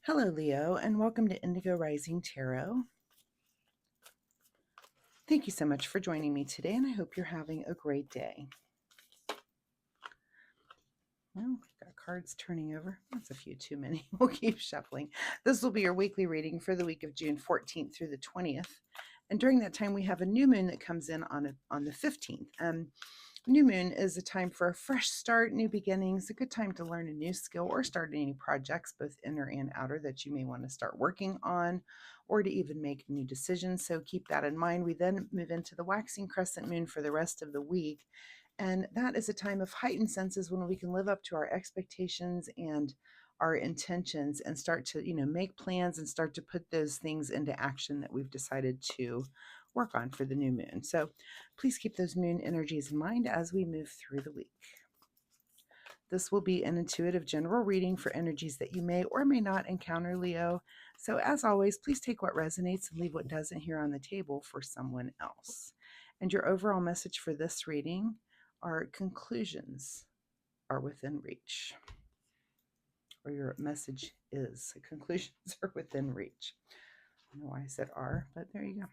Hello, Leo, and welcome to Indigo Rising Tarot. Thank you so much for joining me today, and I hope you're having a great day. Well, we've got cards turning over. That's a few too many. We'll keep shuffling. This will be your weekly reading for the week of June 14th through the 20th. And during that time, we have a new moon that comes in on the 15th. New moon is a time for a fresh start, new beginnings, a good time to learn a new skill or start any projects, both inner and outer, that you may want to start working on or to even make new decisions. So keep that in mind. We then move into the waxing crescent moon for the rest of the week. And that is a time of heightened senses when we can live up to our expectations and our intentions and start to, make plans and start to put those things into action that we've decided to work on for the new moon. So please keep those moon energies in mind as we move through the week. This will be an intuitive general reading for energies that you may or may not encounter, Leo. So as always, please take what resonates and leave what doesn't here on the table for someone else. And your overall message for this reading are conclusions are within reach. Or your message is conclusions are within reach. I don't know why I said are, but there you go.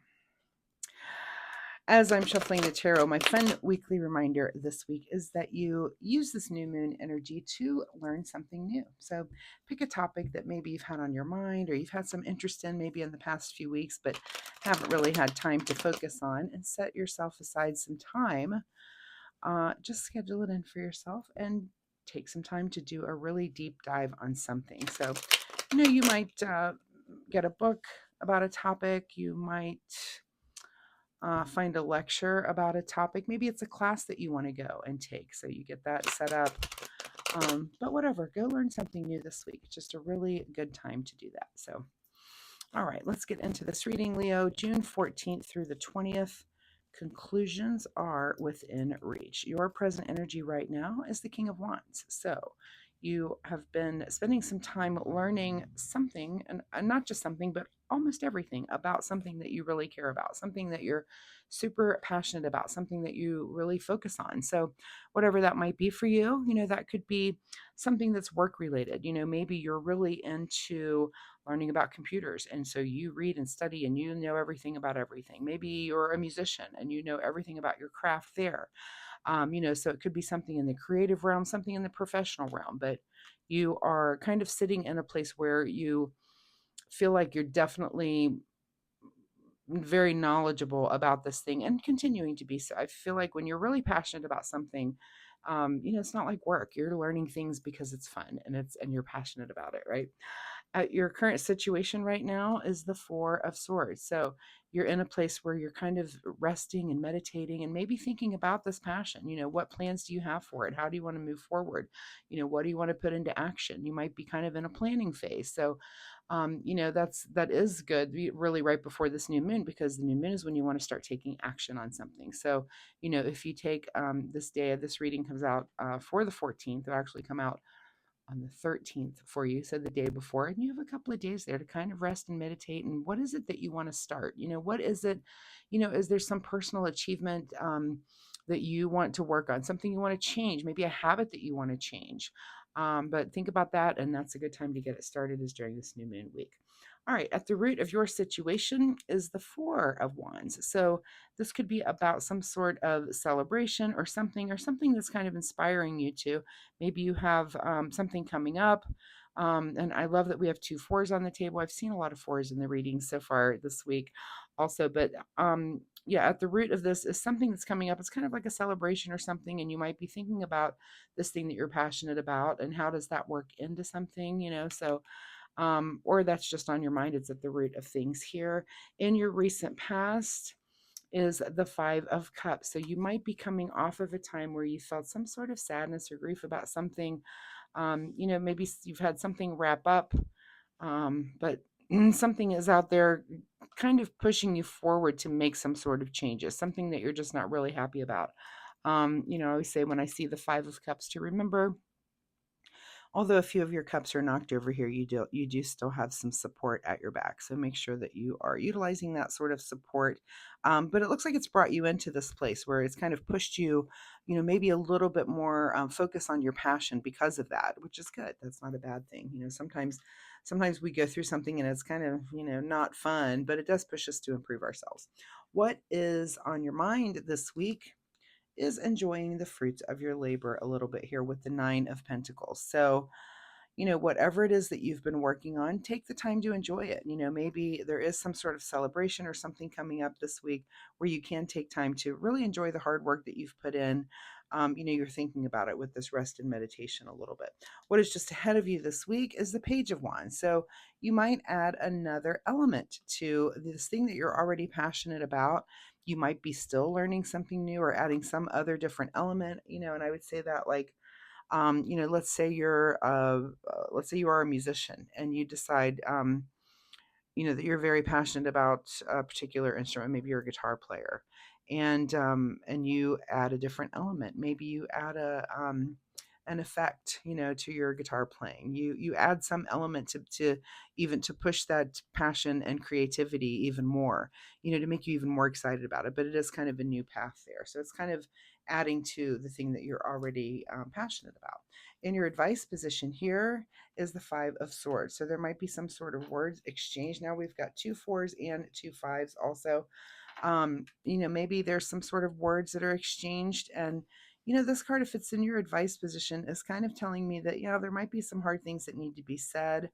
As I'm shuffling the tarot, my fun weekly reminder this week is that you use this new moon energy to learn something new. So pick a topic that maybe you've had on your mind or you've had some interest in maybe in the past few weeks, but haven't really had time to focus on, and set yourself aside some time. Just schedule it in for yourself and take some time to do a really deep dive on something. So, you might get a book about a topic. You might find a lecture about a topic. Maybe it's a class that you want to go and take. So you get that set up. But whatever, go learn something new this week. It's just a really good time to do that. So, all right, let's get into this reading, Leo. June 14th through the 20th. Conclusions are within reach. Your present energy right now is the King of Wands. So you have been spending some time learning something, and not just something, but almost everything about something that you really care about, something that you're super passionate about, something that you really focus on. So whatever that might be for you, that could be something that's work related. Maybe you're really into learning about computers, and so you read and study and you know everything about everything. Maybe you're a musician and you know everything about your craft there. So it could be something in the creative realm, something in the professional realm, but you are kind of sitting in a place where you feel like you're definitely very knowledgeable about this thing and continuing to be. So I feel like when you're really passionate about something, it's not like work. You're learning things because it's fun and you're passionate about it, right? Your current situation right now is the Four of Swords. So you're in a place where you're kind of resting and meditating and maybe thinking about this passion. What plans do you have for it? How do you want to move forward? What do you want to put into action? You might be kind of in a planning phase. So, that is good, really, right before this new moon, because the new moon is when you want to start taking action on something. So, if you take this reading comes out for the 14th, it'll actually come out on the 13th for you, so the day before, and you have a couple of days there to kind of rest and meditate. And what is it that you want to start? What is it? Is there some personal achievement that you want to work on, something you want to change, maybe a habit that you want to change? But think about that, and that's a good time to get it started, is during this new moon week. All right, at the root of your situation is the Four of Wands. So this could be about some sort of celebration or something that's kind of inspiring you to. Maybe you have something coming up. And I love that we have two fours on the table. I've seen a lot of fours in the readings so far this week also. But yeah, at the root of this is something that's coming up. It's kind of like a celebration or something. And you might be thinking about this thing that you're passionate about and how does that work into something, so or that's just on your mind. It's at the root of things here. In your recent past is the Five of Cups. So you might be coming off of a time where you felt some sort of sadness or grief about something. Maybe you've had something wrap up, but something is out there kind of pushing you forward to make some sort of changes, something that you're just not really happy about. I always say when I see the Five of Cups to remember, although a few of your cups are knocked over here, you do still have some support at your back. So make sure that you are utilizing that sort of support. But it looks like it's brought you into this place where it's kind of pushed you, maybe a little bit more focus on your passion because of that, which is good. That's not a bad thing. Sometimes sometimes we go through something and it's kind of, not fun, but it does push us to improve ourselves. What is on your mind this week is enjoying the fruits of your labor a little bit here with the Nine of Pentacles. So, whatever it is that you've been working on, take the time to enjoy it. Maybe there is some sort of celebration or something coming up this week where you can take time to really enjoy the hard work that you've put in. You're thinking about it with this rest and meditation a little bit. What is just ahead of you this week is the Page of Wands. So you might add another element to this thing that you're already passionate about. You might be still learning something new or adding some other different element, and I would say that, like, let's say you are a musician and you decide, that you're very passionate about a particular instrument. Maybe you're a guitar player, and you add a different element. Maybe you add an effect, to your guitar playing. You add some element to even to push that passion and creativity even more, to make you even more excited about it. But it is kind of a new path there, so it's kind of adding to the thing that you're already passionate about. In your advice position here is the Five of Swords. So there might be some sort of words exchange. Now we've got two fours and two fives also. Maybe there's some sort of words that are exchanged. And, this card, if it's in your advice position, is kind of telling me that, there might be some hard things that need to be said.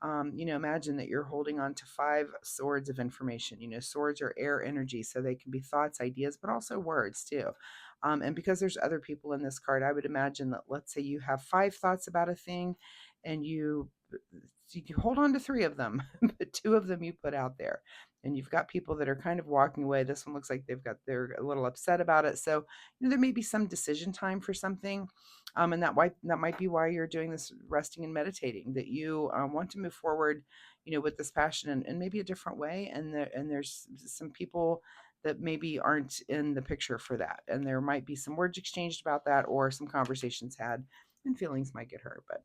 Imagine that you're holding on to five swords of information. Swords are air energy, so they can be thoughts, ideas, but also words too. And because there's other people in this card, I would imagine that, let's say you have five thoughts about a thing, and you hold on to three of them, but two of them you put out there. And you've got people that are kind of walking away. This one looks like they're a little upset about it. So, there may be some decision time for something. And that might be why you're doing this resting and meditating, that you want to move forward, with this passion and maybe a different way. And there's some people that maybe aren't in the picture for that. And there might be some words exchanged about that, or some conversations had, and feelings might get hurt. But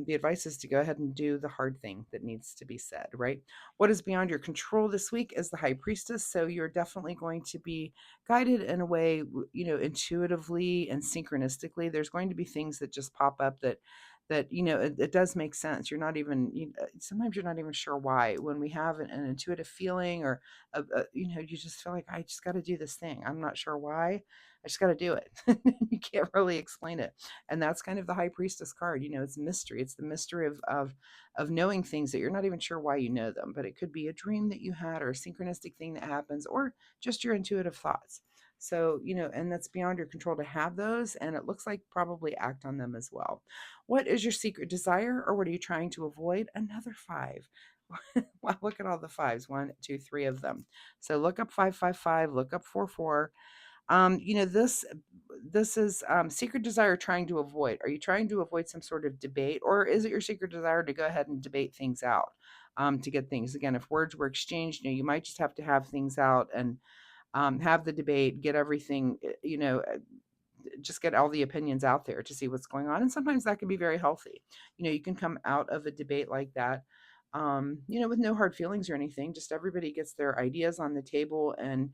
the advice is to go ahead and do the hard thing that needs to be said, right? What is beyond your control this week is the High Priestess. So you're definitely going to be guided in a way, intuitively and synchronistically. There's going to be things that just pop up that it does make sense. You're not even sometimes you're not even sure why. When we have an intuitive feeling, or you just feel like, I just got to do this thing. I'm not sure why. I just got to do it. You can't really explain it. And that's kind of the High Priestess card. It's mystery. It's the mystery of knowing things that you're not even sure why you know them. But it could be a dream that you had, or a synchronistic thing that happens, or just your intuitive thoughts. So, and that's beyond your control to have those. And it looks like probably act on them as well. What is your secret desire, or what are you trying to avoid? Another five. Wow, look at all the fives. One, two, three of them. So look up 555, look up 44. This is secret desire trying to avoid. Are you trying to avoid some sort of debate, or is it your secret desire to go ahead and debate things out, to get things, again, if words were exchanged, you might just have to have things out and have the debate, get everything, just get all the opinions out there to see what's going on. And sometimes that can be very healthy. You can come out of a debate like that, with no hard feelings or anything. Just everybody gets their ideas on the table, and,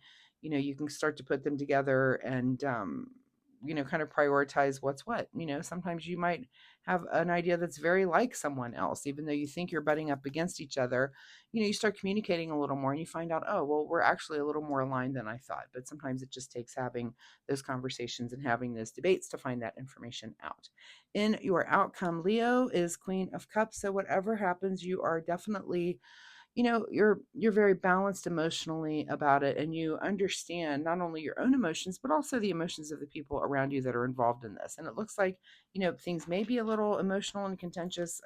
you can start to put them together, and, kind of prioritize what's what. Sometimes you might have an idea that's very like someone else, even though you think you're butting up against each other. You start communicating a little more, and you find out, oh, well, we're actually a little more aligned than I thought. But sometimes it just takes having those conversations and having those debates to find that information out. In your outcome, Leo is Queen of Cups. So whatever happens, you are definitely, you're very balanced emotionally about it, and you understand not only your own emotions but also the emotions of the people around you that are involved in this. And it looks like, things may be a little emotional and contentious.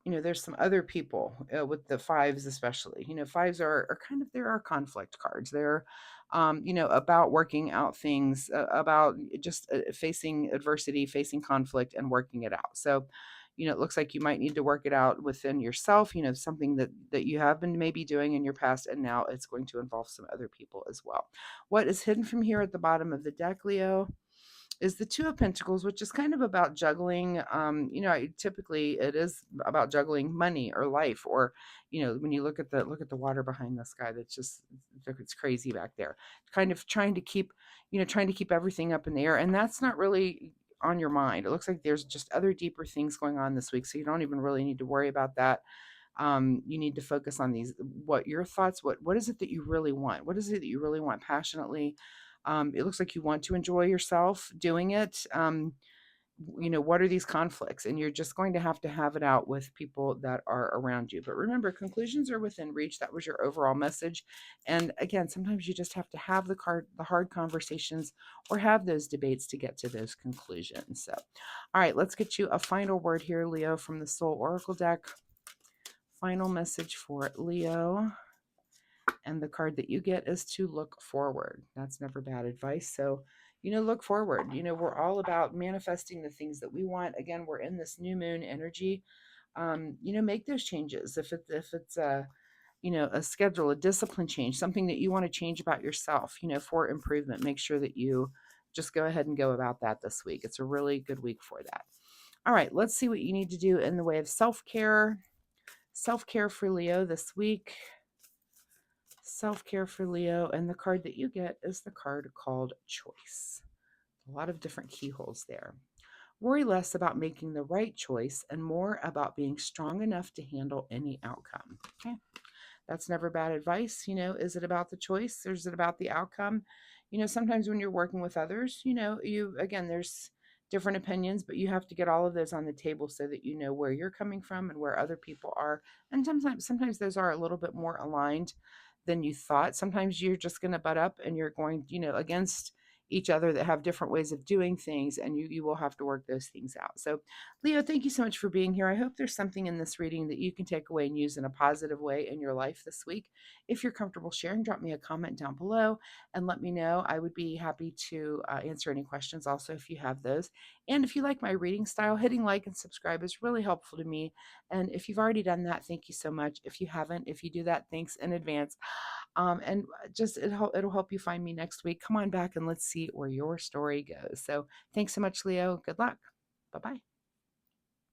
There's some other people, with the fives especially. Fives are kind of, there are conflict cards. They're about working out things, about just facing adversity, facing conflict, and working it out. So it looks like you might need to work it out within yourself, something that you have been maybe doing in your past, and now it's going to involve some other people as well. What is hidden from here at the bottom of the deck, Leo, is the Two of Pentacles, which is kind of about juggling. Typically it is about juggling money or life, or, when you look at the water behind the sky, that's just, it's crazy back there. Kind of trying to keep everything up in the air, and that's not really on your mind. It looks like there's just other deeper things going on this week, so you don't even really need to worry about that. You need to focus on these, what your thoughts, what is it that you really want? What is it that you really want passionately? It looks like you want to enjoy yourself doing it. What are these conflicts? And you're just going to have it out with people that are around you. But remember, conclusions are within reach. That was your overall message. And again, sometimes you just have to have the hard conversations or have those debates to get to those conclusions. So, all right, let's get you a final word here, Leo, from the Soul Oracle deck. Final message for Leo. And the card that you get is to look forward. That's never bad advice. So, look forward. We're all about manifesting the things that we want. Again, we're in this new moon energy. Make those changes. If it's a schedule, a discipline change, something that you want to change about yourself, for improvement, make sure that you just go ahead and go about that this week. It's a really good week for that. All right, let's see what you need to do in the way of self-care. Self-care for Leo this week. Self-care for Leo, and the card that you get is the card called Choice. A lot of different keyholes there. Worry less about making the right choice and more about being strong enough to handle any outcome. Okay. That's never bad advice. Is it about the choice or is it about the outcome? Sometimes when you're working with others, there's different opinions, but you have to get all of those on the table so that you know where you're coming from and where other people are. And sometimes those are a little bit more aligned than you thought. Sometimes you're just going to butt up and you're going, against each other that have different ways of doing things, and you will have to work those things out. So, Leo, thank you so much for being here. I hope there's something in this reading that you can take away and use in a positive way in your life this week. If you're comfortable sharing, drop me a comment down below and let me know. I would be happy to answer any questions also if you have those. And if you like my reading style, hitting like and subscribe is really helpful to me. And if you've already done that, thank you so much. If you haven't, if you do that, thanks in advance. And just it'll help you find me next week. Come on back and let's see where your story goes. So thanks so much, Leo. Good luck. Bye bye.